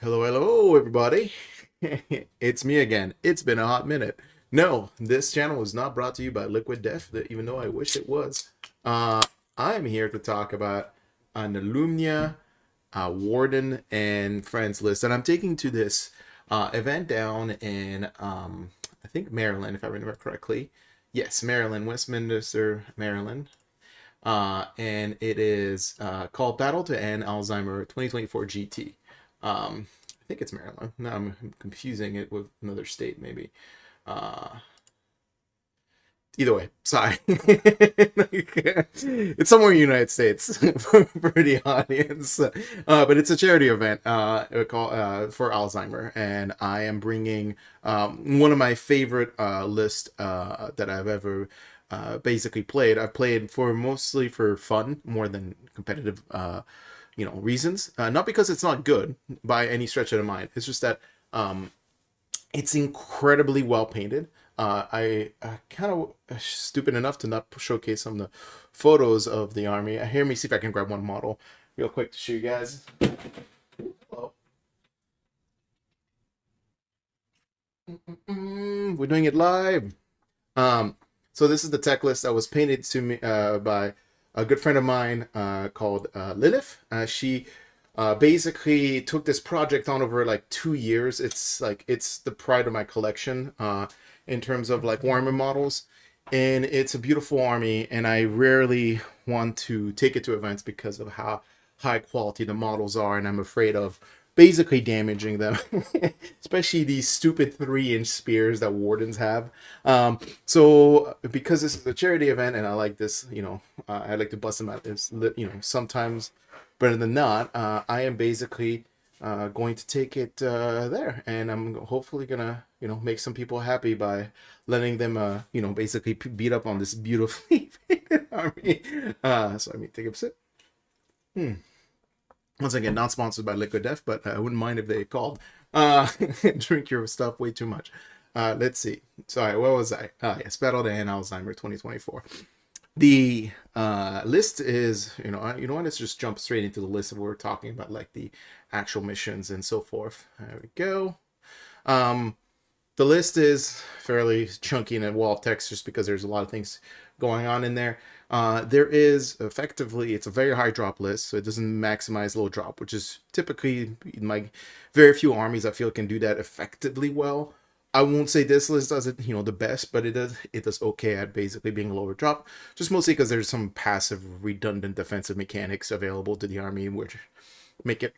Hello, everybody. It's me again. It's been a hot minute. No, this channel was not brought to you by Liquid Death, even though I wish it was. I'm here to talk about an Alumnia, Warden, and Friends list, and I'm taking to this event down in, I think Maryland, if I remember correctly. Yes, Maryland, Westminster, Maryland. And it is called Battle to End Alzheimer 2024 GT. I think it's Maryland. No, I'm confusing it with another state, maybe. Uh, Either way, sorry. It's somewhere in the United States for the audience. But it's a charity event for Alzheimer, and I am bringing one of my favorite lists that I've ever basically played. I've played mostly for fun more than competitive reasons. Not because it's not good by any stretch of the mind. It's just that it's incredibly well painted. I kind of stupid enough to not showcase some of the photos of the army. Hear me see if I can grab one model real quick to show you guys. Hello. We're doing it live. So this is the tech list that was painted to me by a good friend of mine called Lilith. She basically took this project on over like 2 years. It's the pride of my collection in terms of like Warhammer models, and it's a beautiful army, and I rarely want to take it to events because of how high quality the models are, and I'm afraid of basically damaging them, especially these stupid 3-inch spears that Wardens have. So because this is a charity event and I like this, I like to bust them out, sometimes better than not, I am basically going to take it there, and I'm hopefully gonna make some people happy by letting them basically beat up on this beautifully painted army. So let me take a sip. Once again, not sponsored by Liquid Death, but I wouldn't mind if they called. Drink your stuff way too much. Let's see. Sorry, where was I? Yes, Battle to End Alzheimer 2024. The list is, you know what, let's just jump straight into the list. We're talking about like the actual missions and so forth. There we go. The list is fairly chunky in a wall of text just because there's a lot of things going on in there. There is effectively, it's a very high drop list, so it doesn't maximize low drop, which is typically my very few armies I feel can do that effectively well. I won't say this list does it, the best, but it does okay at basically being a lower drop, just mostly because there's some passive redundant defensive mechanics available to the army, which make it,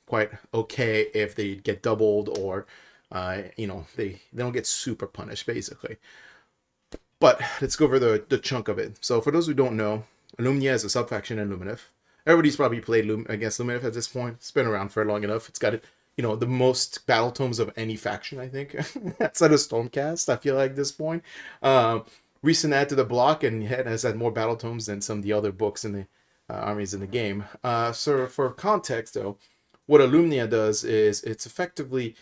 quite okay if they get doubled or, they don't get super punished, basically. But let's go over the chunk of it. So for those who don't know, Alumnia is a subfaction in Lumineth. Everybody's probably played against Lumineth at this point. It's been around for long enough. It's got it, the most battle tomes of any faction, I think. Outside of Stormcast, I feel like at this point. Recent add to the block, and it has had more battle tomes than some of the other books in the armies in the game. So for context, though, what Alumnia does is it's effectively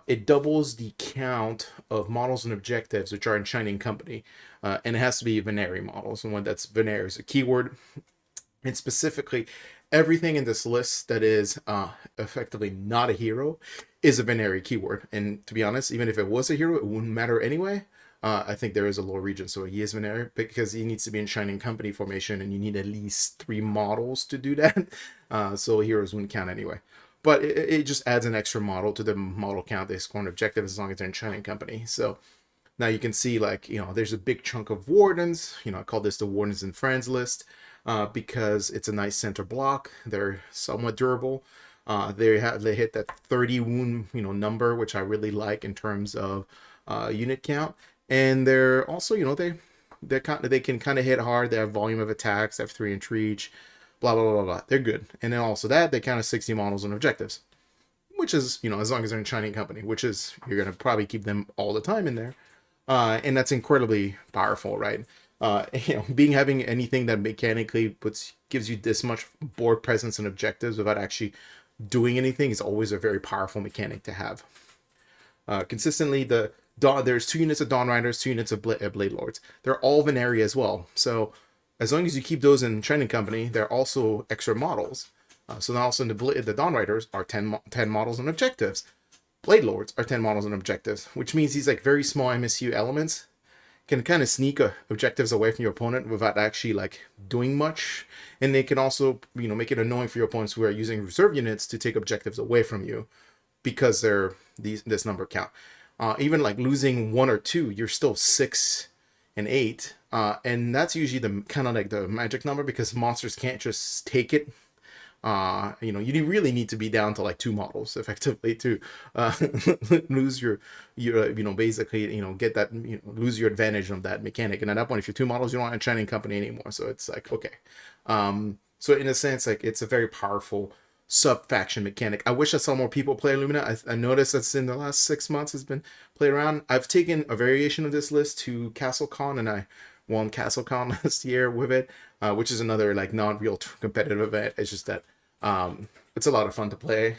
it doubles the count of models and objectives which are in Shining Company, and it has to be Vanari models, and when that's Vanari is a keyword, and specifically everything in this list that is effectively not a hero is a Vanari keyword. And to be honest, even if it was a hero, it wouldn't matter anyway. I think there is a low region, so he is Vanari because he needs to be in Shining Company formation, and you need at least 3 models to do that. So heroes wouldn't count anyway. But it just adds an extra model to the model count they score an objective as long as they're in Shining Company. So now you can see, like, there's a big chunk of Wardens. I call this the Wardens and Friends list because it's a nice center block. They're somewhat durable. They hit that 30 wound number, which I really like in terms of unit count. And they're also they can kind of hit hard. They have volume of attacks. They have 3-inch reach. Blah, blah, blah, blah. They're good. And then also that, they count as 60 models and objectives, which is, as long as they're in Shining Company, which is, you're going to probably keep them all the time in there. And that's incredibly powerful, right? Having anything that mechanically gives you this much board presence and objectives without actually doing anything is always a very powerful mechanic to have. Consistently, there's 2 units of Dawnriders, 2 units of Bladelords. They're all Vanari as well. So as long as you keep those in Shining Company, they're also extra models. So now also the Dawnriders are 10 models and objectives. Bladelords are 10 models and objectives, which means these like very small MSU elements can kind of sneak objectives away from your opponent without actually like doing much. And they can also, make it annoying for your opponents who are using reserve units to take objectives away from you because they're this number count. Even like losing 1 or 2, you're still 6 and 8. And that's usually the kind of like the magic number because monsters can't just take it. You really need to be down to like 2 models effectively to lose your basically, get that, lose your advantage on that mechanic. And at that point, if you're 2 models, you don't want Enchanting Company anymore. So it's like, okay. So in a sense, like it's a very powerful sub-faction mechanic. I wish I saw more people play Alumnia. I noticed that's in the last 6 months has been played around. I've taken a variation of this list to CastleCon, and I won CastleCon last year with it, which is another like non-real competitive event. It's just that it's a lot of fun to play,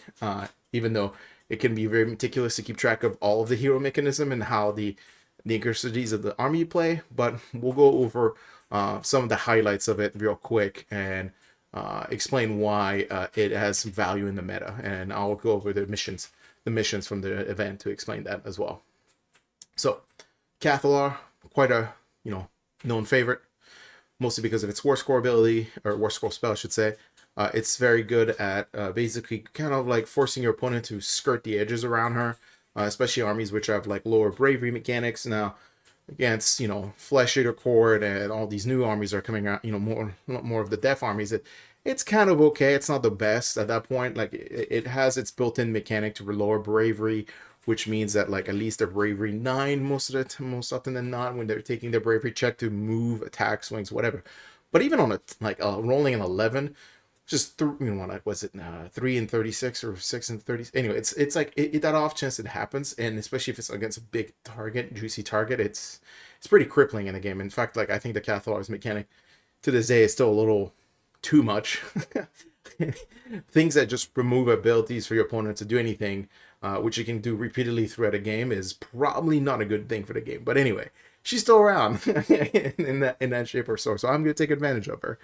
even though it can be very meticulous to keep track of all of the hero mechanism and how the intricacies of the army you play. But we'll go over some of the highlights of it real quick and explain why it has value in the meta, and I'll go over the missions from the event to explain that as well. So Cathallar, quite a known favorite, mostly because of its war score ability, or war score spell I should say. It's very good at basically kind of like forcing your opponent to skirt the edges around her, especially armies which have like lower bravery mechanics. Now against Flesh Eater Court and all these new armies are coming out, more of the death armies. It's kind of okay. It's not the best at that point. Like it has its built-in mechanic to lower bravery, which means that like at least a bravery 9 most often than not when they're taking their bravery check to move, attack, swings, whatever. But even on rolling an 11, just 3 and 36 or 6 and 30. Anyway, it's like that off chance it happens, and especially if it's against a big target, juicy target, it's pretty crippling in the game. In fact, like I think the Cathallar's mechanic to this day is still a little too much. Things that just remove abilities for your opponent to do anything, which you can do repeatedly throughout a game, is probably not a good thing for the game. But anyway, she's still around in that shape or so. So I'm going to take advantage of her.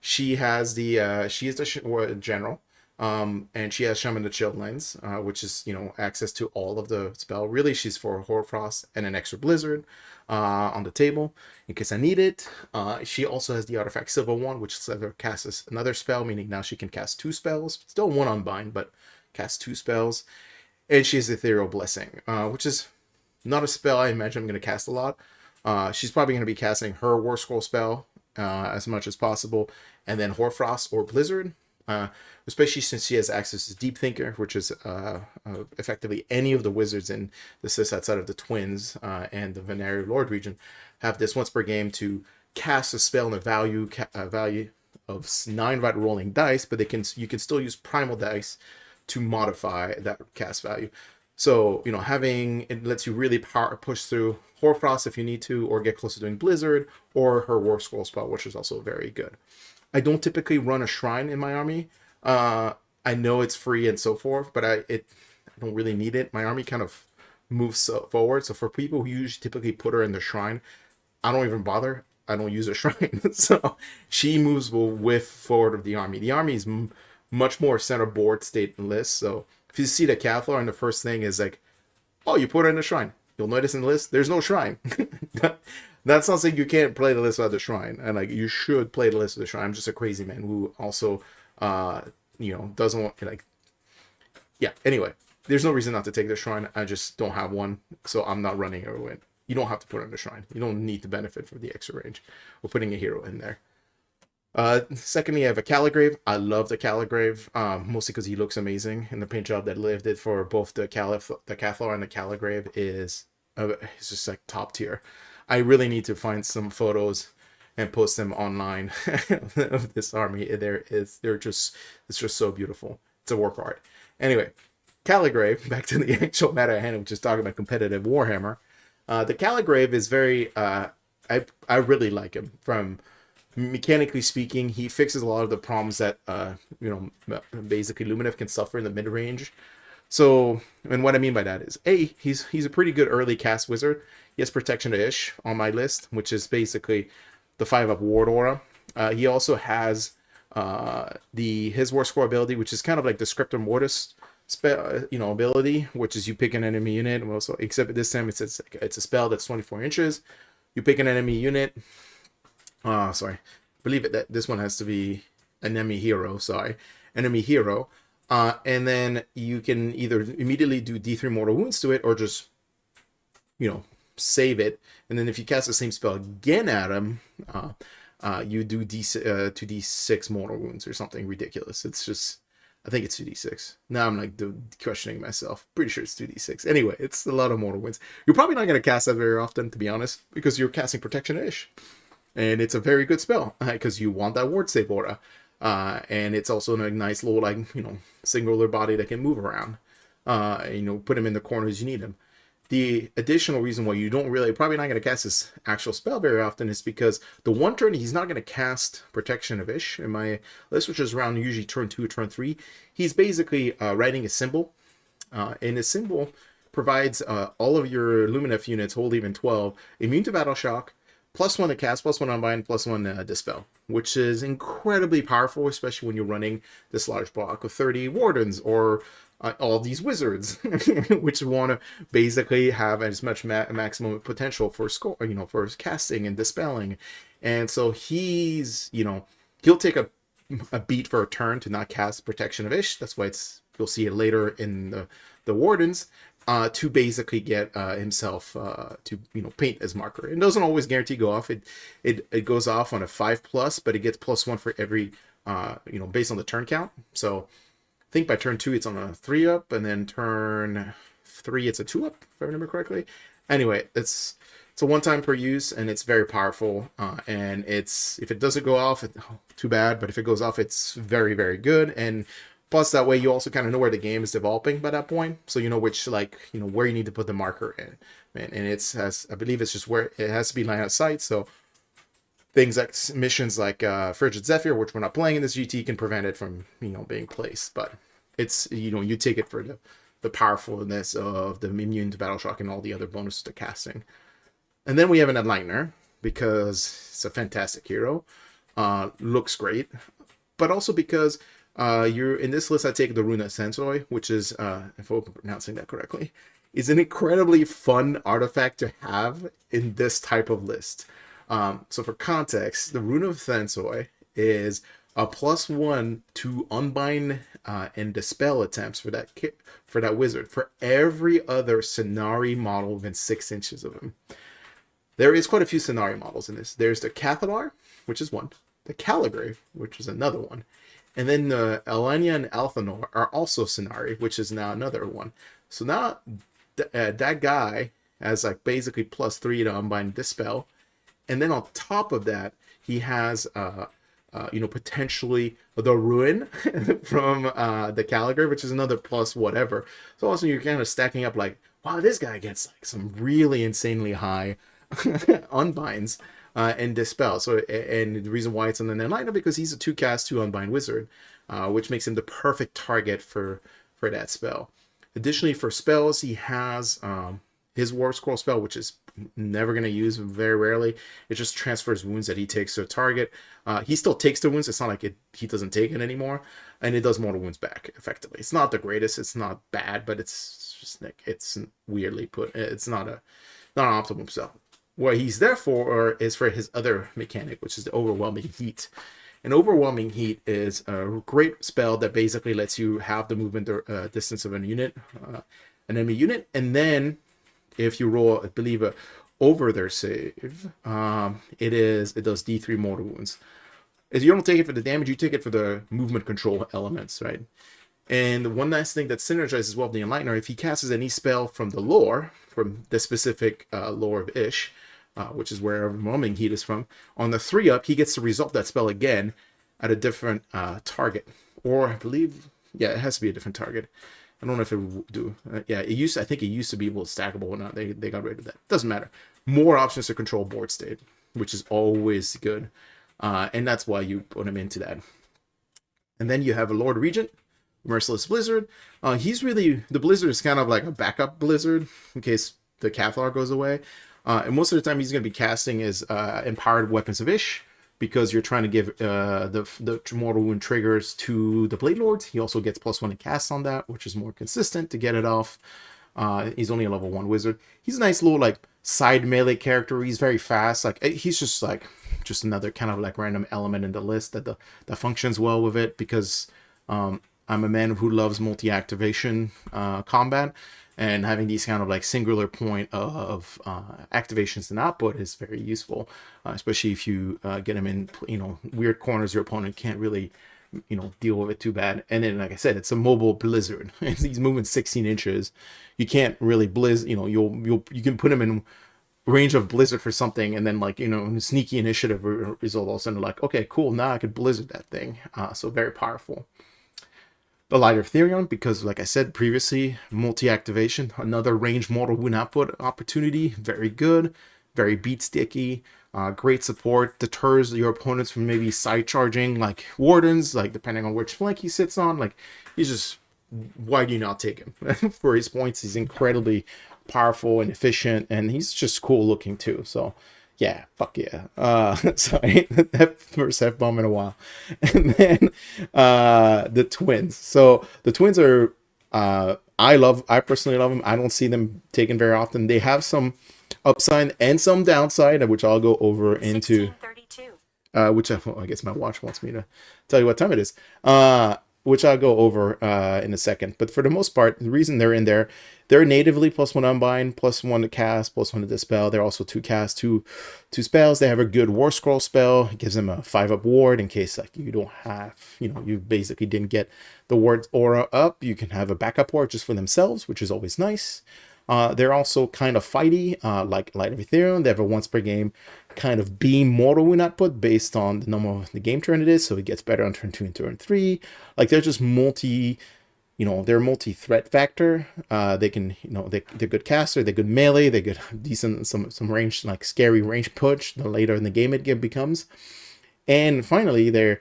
She is the general, and she has Shaman the Chilllands, which is access to all of the spell. Really, she's for Hoarfrost and an extra Blizzard on the table in case I need it. She also has the Artifact Silver one, which casts another spell, meaning now she can cast 2 spells. Still 1 Unbind, but cast 2 spells. And she has Ethereal Blessing, which is not a spell I imagine I'm going to cast a lot. She's probably going to be casting her War Scroll spell as much as possible, and then Hoarfrost or Blizzard, especially since she has access to Deep Thinker, which is effectively any of the wizards in the Sis outside of the Twins and the Vanari Lord region have this once per game to cast a spell in a value of 9 red rolling dice, but you can still use primal dice to modify that cast value. So, having it lets you really push through Hoarfrost if you need to, or get close to doing Blizzard, or her War Scroll spell, which is also very good. I don't typically run a Shrine in my army. I know it's free and so forth, but I don't really need it. My army kind of moves forward. So for people who usually typically put her in the Shrine, I don't even bother. I don't use a Shrine. So she moves with forward of the army. The army is much more center board state list. So if you see the Cathallar, and the first thing is like, oh, you put her in the Shrine. You'll notice in the list, there's no Shrine. That's not saying you can't play the list without the Shrine. And like, you should play the list with the Shrine. I'm just a crazy man who also, doesn't want, anyway, there's no reason not to take the Shrine. I just don't have one. So I'm not running her in. You don't have to put her in the Shrine. You don't need to benefit from the extra range. We're putting a hero in there. Secondly, I have a Calligrave. I love the Calligrave, mostly because he looks amazing, and the paint job that Liv did for both the Cathallar and the Calligrave is it's just like top tier. I really need to find some photos and post them online of this army. It's just so beautiful. It's a work of art. Anyway, Calligrave, back to the actual meta hand, which is talking about competitive Warhammer. The Calligrave is very I really like him. From mechanically speaking, he fixes a lot of the problems that basically Lumineth can suffer in the mid-range. So, and what I mean by that is, he's a pretty good early cast wizard. He has Protection to Hysh on my list, which is basically the 5-up Ward Aura. He also has his war score ability, which is kind of like the Scriptor Mortis spell, ability, which is you pick an enemy unit. Also, except this time it's a spell that's 24 inches. You pick an enemy unit. Sorry, believe it that this one has to be an enemy hero. Sorry, enemy hero. And then you can either immediately do D3 mortal wounds to it, or just, save it. And then if you cast the same spell again at him, you do 2d6 mortal wounds or something ridiculous. It's just, I think it's 2d6. Now I'm like questioning myself. Pretty sure it's 2d6. Anyway, it's a lot of mortal wounds. You're probably not going to cast that very often, to be honest, because you're casting Protection Hysh. And it's a very good spell, because you want that ward save aura. And it's also a nice little, singular body that can move around. Put him in the corners you need him. The additional reason why you probably not going to cast this actual spell very often is because the one turn he's not going to cast Protection of Hysh in my list, which is around usually turn 2 or turn 3. He's basically writing a symbol, and his symbol provides all of your Lumineth units, hold even 12, immune to Battle Shock, +1 to cast, +1 unbind, +1 dispel, which is incredibly powerful, especially when you're running this large block of 30 Wardens or all these wizards, which want to basically have as much maximum potential for score, for casting and dispelling. And so he's, he'll take a beat for a turn to not cast Protection of Hysh. That's why you'll see it later in the Wardens. To basically get himself to paint as marker. It doesn't always guarantee go off. It goes off on a 5+, but it gets +1 for every based on the turn count. So I think by turn 2 it's on a 3-up, and then turn 3 it's a 2-up, if I remember correctly. Anyway, it's a one-time per use, and it's very powerful. And if it doesn't go off, too bad. But if it goes off, it's very, very good. And plus, that way you also kind of know where the game is developing by that point, so you know which, where you need to put the marker in. And I believe it's just where it has to be line of sight. So things like missions like Frigid Zephyr, which we're not playing in this GT, can prevent it from being placed. But it's you take it for the powerfulness of the immune to Battle Shock and all the other bonuses to casting. And then we have an Enlightener, because it's a fantastic hero, looks great, but also because you're in this list. I take the Rune Senthoi, which is, if I'm pronouncing that correctly, is an incredibly fun artifact to have in this type of list. So for context, the Rune of Senthoi is a +1 to unbind and dispel attempts for that wizard for every other Scinari model within 6 inches of him. There is quite a few Scinari models in this. There's the Cathallar, which is one, the Calligrave, which is another one. And then the Ellania and Ellathor are also Scinari, which is now another one. So now that guy has basically +3 to unbind dispel. And then on top of that, he has potentially the Rune from the Calligrave, which is another plus whatever. So also you're kind of stacking up wow, this guy gets some really insanely high unbinds. And dispel. So, and the reason why it's on the Enlightener, because he's a 2-cast 2 unbind wizard, which makes him the perfect target for that spell. Additionally, for spells, he has his War Scroll spell, which is never going to use very rarely. It just transfers wounds that he takes to a target. He still takes the wounds. It's not like he doesn't take it anymore, and it does mortal wounds back effectively. It's not the greatest. It's not bad, but it's just it's weirdly put. It's not an optimum spell. What he's there for is for his other mechanic, which is the Overwhelming Heat. And Overwhelming Heat is a great spell that basically lets you have the movement distance of an enemy unit, and then if you roll, I believe, over their save, it does D3 mortal wounds. As you don't take it for the damage, you take it for the movement control elements, right? And one nice thing that synergizes well with the Enlightener, if he casts any spell from the lore, from the specific lore of Hysh, which is where Overwhelming Heat is from, on the 3-up, he gets to resolve that spell again at a different target. Or I believe, it has to be a different target. I don't know if it will do. I think it used to be able to stackable or not. They got rid of that. Doesn't matter. More options to control board state, which is always good. And that's why you put him into that. And then you have a Lord Regent, Merciless Blizzard. The Blizzard is kind of like a backup Blizzard in case the Cathallar goes away. And most of the time he's going to be casting his Empowered Weapons of Hysh, because you're trying to give the mortal wound triggers to the Bladelords. He also gets +1 to cast on that, which is more consistent to get it off. He's only a level 1 wizard. He's a nice little like side melee character. He's very fast. Like he's just another kind of like random element in the list that functions well with it, because I'm a man who loves multi-activation combat, and having these kind of like singular point of activations and output is very useful, especially if you get him in weird corners your opponent can't really deal with it too bad. And then, like I said, it's a mobile blizzard. He's moving 16 inches. You can't really blizz. You can put him in range of blizzard for something, and then like sneaky initiative result, all of a sudden like, okay, cool, now I could blizzard that thing. So very powerful. The Light of Eltharion, because like I said previously, multi-activation, another range mortal wound output opportunity. Very good, very beat sticky. Great support, deters your opponents from maybe side charging like Wardens, like depending on which flank he sits on. Like he's just, why do you not take him? For his points, he's incredibly powerful and efficient, and he's just cool looking too. So yeah, fuck yeah. Sorry, that first F-bomb in a while. And then the twins. So the twins are I personally love them. I don't see them taken very often. They have some upside and some downside, which I'll go over into. Which I guess my watch wants me to tell you what time it is. Which I'll go over in a second. But for the most part, the reason they're in there, they're natively +1 unbind, +1 to cast, +1 to dispel. They're also 2 cast, two spells. They have a good War Scroll spell. It gives them a 5-up ward in case like you don't have, you basically didn't get the ward aura up. You can have a backup ward just for themselves, which is always nice. They're also kind of fighty, like Light of Eltharion. They have a once per game kind of beam mortal wound output based on the number of the game turn it is, so it gets better on turn 2 and turn 3. Like they're just they're multi-threat factor. They can, they're good caster, they're good melee, they're good decent some range, like scary range push the later in the game it becomes. And finally, their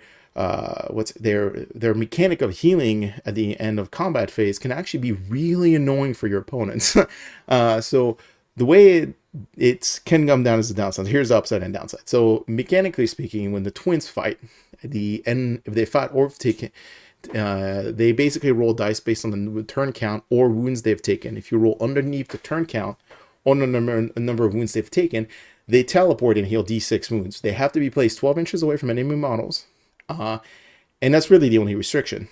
mechanic of healing at the end of combat phase can actually be really annoying for your opponents. So the way it can come down as the downside. Here's the upside and downside. So mechanically speaking, when the twins fight, at the end, if they fight or take it, they basically roll dice based on the turn count or wounds they've taken. If you roll underneath the turn count or the number of wounds they've taken, they teleport and heal d6 wounds. They have to be placed 12 inches away from enemy models. And that's really the only restriction.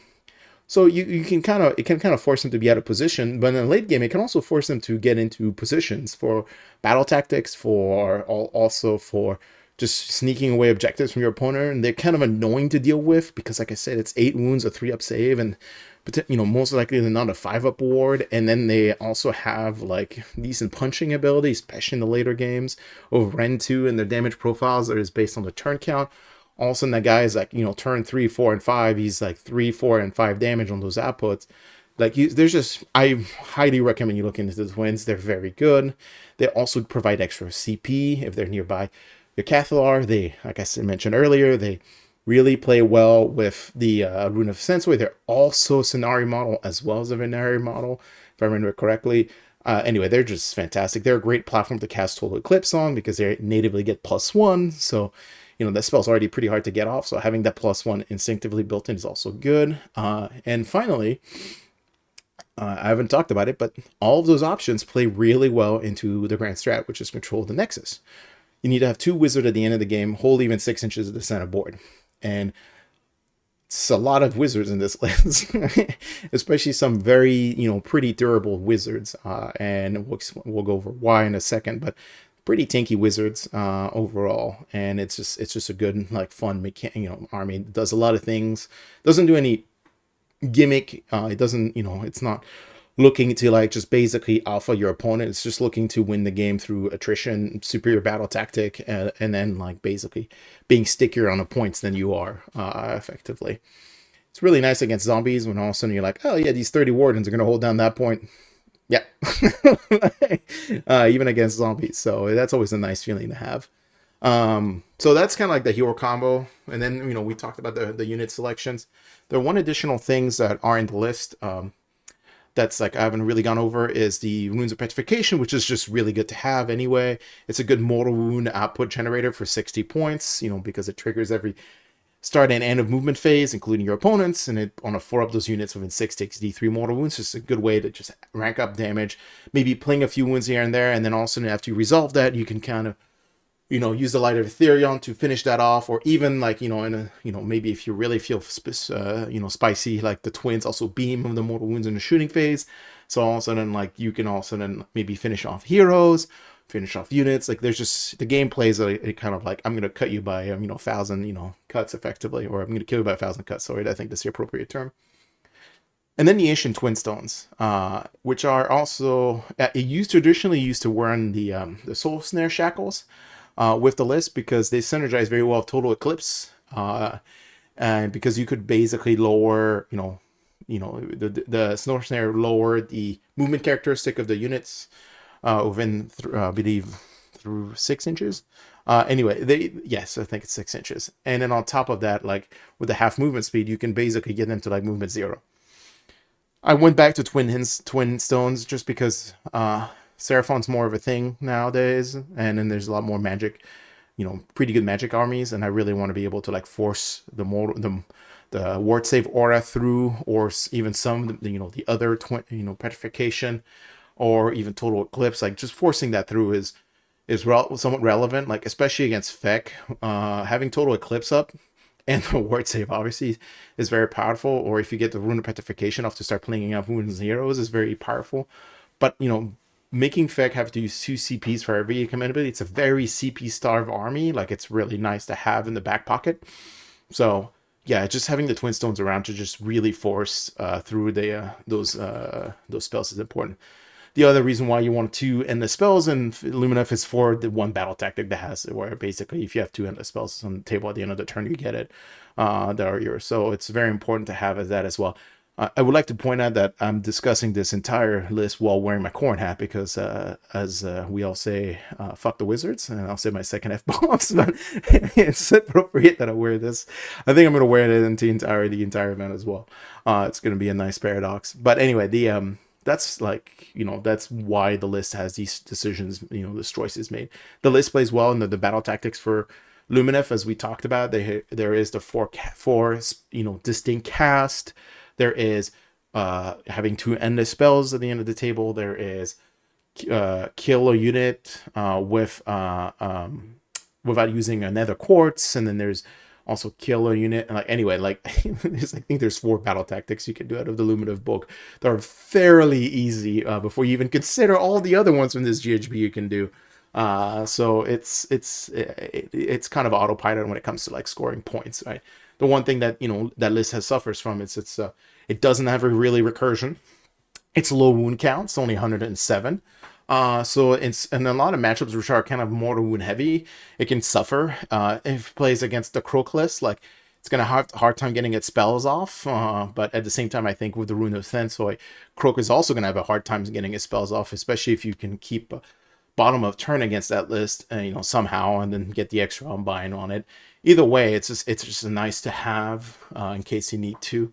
So it can kind of force them to be out of position, but in the late game, it can also force them to get into positions for battle tactics, also for just sneaking away objectives from your opponent. And they're kind of annoying to deal with because, like I said, it's 8 wounds, a 3-up save, and most likely they're not a 5-up ward. And then they also have like decent punching ability, especially in the later games of Ren 2, and their damage profiles that is based on the turn count. All of a sudden, that guy is like, turn 3, 4, and 5. He's like 3, 4, and 5 damage on those outputs. Like, I highly recommend you look into the twins. They're very good. They also provide extra CP if they're nearby your Cathallar. They, like I mentioned earlier, they really play well with the Rune of Senthoi. They're also a Scinari model as well as a Vanari model, if I remember correctly. Anyway, they're just fantastic. They're a great platform to cast Total Eclipse on because they natively get +1. So, that spell's already pretty hard to get off, so having that +1 instinctively built in is also good. And finally, I haven't talked about it, but all of those options play really well into the grand strat, which is control of the Nexus. You need to have 2 wizards at the end of the game, hold even 6 inches of the center board. And it's a lot of wizards in this list, especially some very, pretty durable wizards. And we'll go over why in a second, but pretty tanky wizards overall, and it's just a good, like, fun army. It does a lot of things, doesn't do any gimmick. It doesn't, it's not looking to like just basically alpha your opponent. It's just looking to win the game through attrition, superior battle tactic, and then like basically being stickier on the points than you are effectively. It's really nice against zombies when all of a sudden you're like, oh yeah, these 30 wardens are going to hold down that point. Yeah. Even against zombies. So that's always a nice feeling to have. So that's kind of like the hero combo. And then, we talked about the unit selections. There are one additional things that are in the list. that's like I haven't really gone over is the Runes of Petrification, which is just really good to have anyway. It's a good mortal wound output generator for 60 points, you know, because it triggers every start and end of movement phase, including your opponents, and it on a 4 up those units within 6 takes D3 mortal wounds. Just a good way to just rank up damage, maybe playing a few wounds here and there, and then also after you resolve that, you can kind of, you know, use the Light of Eltharion to finish that off, or even like, you know, in a, you know, maybe if you really feel you know, spicy, like the twins also beam of the mortal wounds in the shooting phase, so all of a sudden like you can also then maybe finish off heroes, finish off units. Like there's just the game plays a kind of like I'm gonna cut you by you know 1,000 you know cuts effectively, or I'm gonna kill you by 1,000 cuts. Sorry, I think that's the appropriate term. And then the ancient twin stones, which are also traditionally used to wear on the soul snare shackles with the list, because they synergize very well with total eclipse, and because you could basically lower, you know, the soul snare lower the movement characteristic of the units within I believe through 6 inches. Anyway, yes, I think it's 6 inches, and then on top of that, like with the half movement speed, you can basically get them to like movement 0. I went back to twin stones just because Seraphon's more of a thing nowadays, and then there's a lot more magic, you know, pretty good magic armies, and I really want to be able to like force the ward save aura through, or even some, you know, the other twin, you know, petrification, or even total eclipse. Like just forcing that through is somewhat relevant, like especially against Feck. Having total eclipse up and the ward save obviously is very powerful, or if you get the Rune of Petrification off to start playing out wounds heroes is very powerful. But you know, making Feck have to use 2 CPs for every command ability, it's a very CP starved army. Like it's really nice to have in the back pocket. So yeah, just having the twin stones around to just really force through those spells is important. The other reason why you want to end the spells in Lumineth is for the one battle tactic that has it, where basically if you have 2 endless spells on the table at the end of the turn, you get it. That are yours. So it's very important to have that as well. I would like to point out that I'm discussing this entire list while wearing my corn hat, because as we all say, fuck the wizards, and I'll say my second F-bombs, but it's appropriate that I wear this. I think I'm going to wear it into the entire event as well. It's going to be a nice paradox. But anyway, that's like, you know, that's why the list has these decisions, you know, this choices made. The list plays well in the battle tactics for Lumineth, as we talked about. There is the four you know, distinct cast. There is having 2 endless spells at the end of the table. There is kill a unit without using another quartz, and then there's also kill a unit. And like anyway, like I think there's 4 battle tactics you can do out of the Lumineth book that are fairly easy before you even consider all the other ones from this GHB you can do. So it's kind of autopilot when it comes to like scoring points, right? The one thing that, you know, that list suffers from is it doesn't have a really recursion. It's low wound count. It's only 107. So it's in a lot of matchups which are kind of mortal wound heavy, it can suffer. If it plays against the Croak list, like it's gonna have a hard time getting its spells off. But at the same time, I think with the Rune of Senthoi, Croak is also gonna have a hard time getting his spells off, especially if you can keep bottom of turn against that list, you know, somehow, and then get the extra unbind on it. Either way, it's just nice to have in case you need to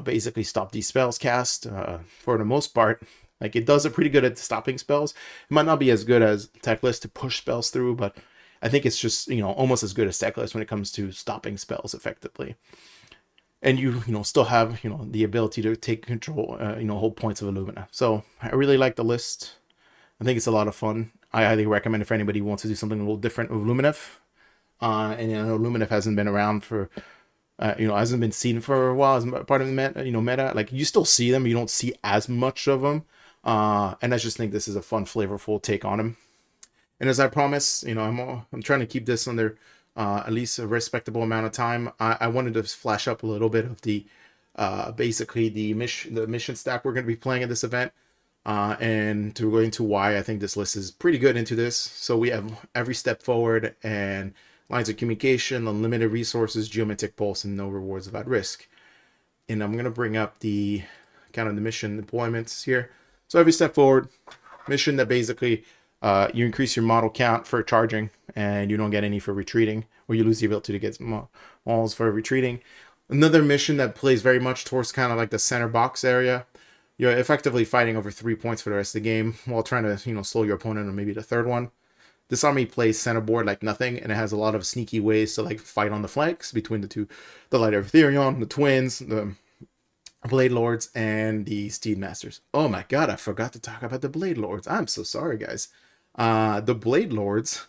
basically stop these spells cast. For the most part, like it does it pretty good at stopping spells. It might not be as good as Techlist to push spells through, but I think it's just, you know, almost as good as Techlist when it comes to stopping spells effectively. And you know, still have, you know, the ability to take control, you know, hold points of Alumnia. So I really like the list. I think it's a lot of fun. I highly recommend if anybody wants to do something a little different with Lumineth. And you know, Lumineth hasn't been around for, you know, hasn't been seen for a while as part of the meta, you know, meta. Like you still see them, you don't see as much of them. And I just think this is a fun, flavorful take on him. And as I promised, you know, I'm trying to keep this under at least a respectable amount of time. I wanted to flash up a little bit of the basically the mission stack we're going to be playing at this event. And to go into why I think this list is pretty good into this. So we have every step forward and lines of communication, unlimited resources, geometric pulse, and no rewards without risk. And I'm going to bring up the kind of the mission deployments here. So every step forward, mission that basically you increase your model count for charging and you don't get any for retreating, or you lose the ability to get models for retreating. Another mission that plays very much towards kind of like the center box area, you're effectively fighting over 3 points for the rest of the game while trying to, slow your opponent on maybe the third one. This army plays center board like nothing, and it has a lot of sneaky ways to like fight on the flanks between the two, the Light of Eltharion, the twins, the Bladelords, and the Steedmasters. Oh my god, I forgot to talk about the Bladelords. I'm so sorry, guys. The Bladelords,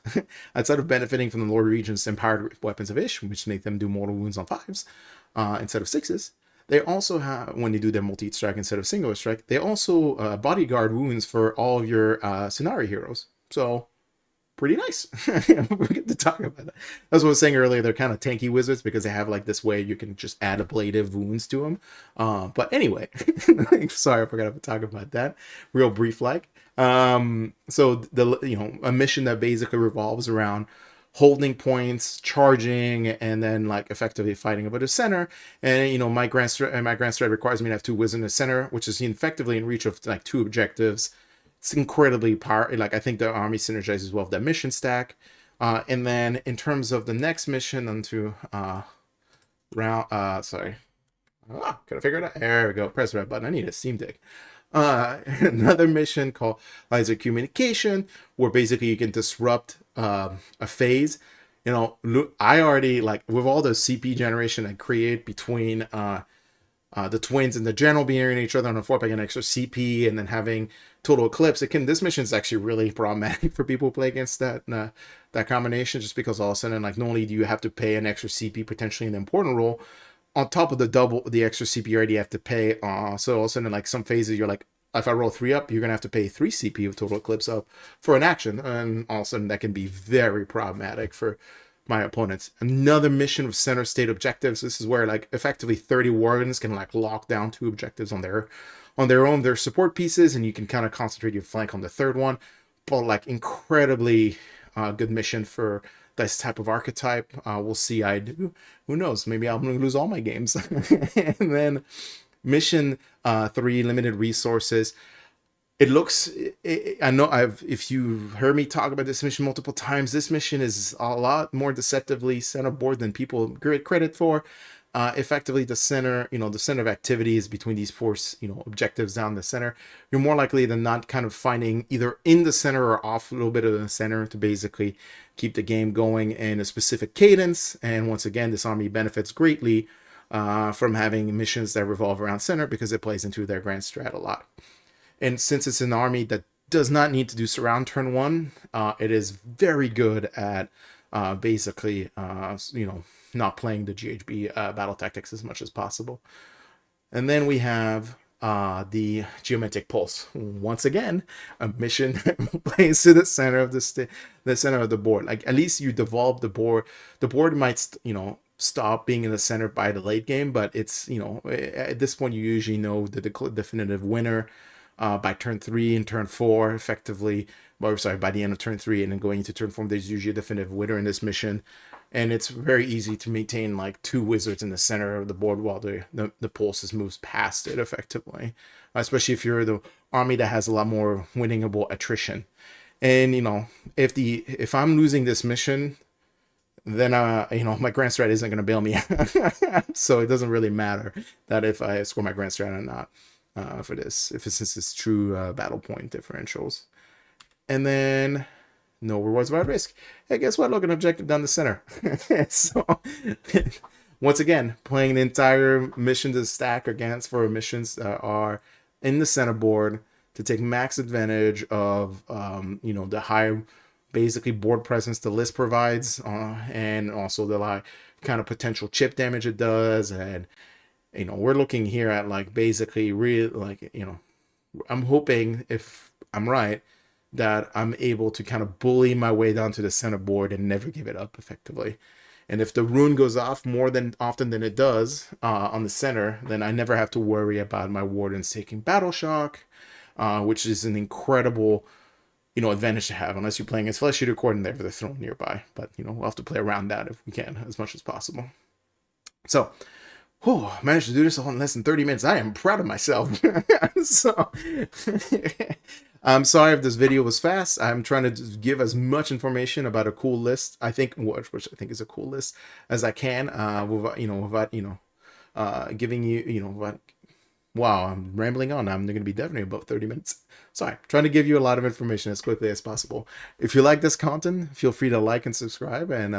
outside of benefiting from the Lord Regent's empowered weapons of Hysh, which make them do mortal wounds on 5s instead of 6s, they also have, when they do their multi-strike instead of single strike, they also bodyguard wounds for all of your Scinari heroes. So, pretty nice. We get to talk about that. As I was saying earlier, they're kind of tanky wizards because they have like this way you can just add ablative wounds to them. But anyway, sorry, I forgot to talk about that. Real brief like. So the a mission that basically revolves around holding points, charging, and then like effectively fighting about the center. And my grand strat requires me to have 2 wizards in the center, which is effectively in reach of like 2 objectives. It's incredibly powerful. Like I think the army synergizes well with that mission stack. And then in terms of the next mission onto sorry. Gotta figure it out. There we go. Press the red button. I need a Steam Deck. Another mission called Laser Communication, where basically you can disrupt a phase. I already, like, with all the CP generation I create between the twins and the general being near each other on a 4-pack and extra CP, and then having total Eclipse, this mission is actually really problematic for people who play against that combination, just because all of a sudden, like, not only do you have to pay an extra CP potentially in the important role, on top of the extra CP you already have to pay. So all of a sudden, like, some phases you're like, if I roll 3 up, you're gonna have to pay 3 CP with total Eclipse up for an action, and all of a sudden that can be very problematic for my opponents. Another mission with center state objectives. This is where like effectively 30 Wardens can like lock down 2 objectives on their own, their support pieces, and you can kind of concentrate your flank on the third one. But like incredibly good mission for this type of archetype. We'll see. Who knows? Maybe I'm gonna lose all my games. And then mission 3, limited resources. It looks, I know if you've heard me talk about this mission multiple times, this mission is a lot more deceptively center board than people give credit for. Effectively, the center, the center of activity is between these 4, objectives down the center. You're more likely than not kind of finding either in the center or off a little bit of the center to basically keep the game going in a specific cadence. And once again, this army benefits greatly from having missions that revolve around center because it plays into their grand strat a lot. And since it's an army that does not need to do surround turn 1, it is very good at basically, not playing the GHB battle tactics as much as possible. And then we have the Geometric Pulse. Once again, a mission that plays to the center of the center of the board. Like, at least you devolve the board. The board might, stop being in the center by the late game, but it's, at this point you usually know the definitive winner by turn 3 and turn 4, effectively, or sorry, by the end of turn 3 and then going into turn 4, there's usually a definitive winner in this mission. And it's very easy to maintain like 2 wizards in the center of the board while the pulses moves past it effectively, especially if you're the army that has a lot more winningable attrition. And if I'm losing this mission, then my grand strat isn't going to bail me out. So it doesn't really matter that if I score my grand strat or not. For this, since it's true battle point differentials. And then no rewards without risk. Hey, guess what? Look, an objective down the center. So once again, playing the entire mission to stack against for missions that are in the center board to take max advantage of the high basically board presence the list provides, and also the like kind of potential chip damage it does. And we're looking here at like basically I'm hoping, if I'm right, that I'm able to kind of bully my way down to the center board and never give it up effectively. And if the rune goes off more than often than it does on the center, then I never have to worry about my wardens taking battle shock, which is an incredible advantage to have, unless you're playing as Flesh Eater Cord and they're thrown nearby. But we'll have to play around that if we can as much as possible. So managed to do this all in less than 30 minutes. I am proud of myself. So, I'm sorry if this video was fast. I'm trying to give as much information about a cool list, which I think is a cool list, as I can, without giving you, Wow, I'm rambling on. I'm going to be definitely about 30 minutes. Sorry, trying to give you a lot of information as quickly as possible. If you like this content, feel free to like and subscribe, and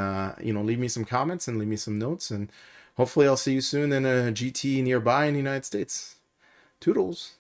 leave me some comments and leave me some notes, and hopefully I'll see you soon in a GT nearby in the United States. Toodles.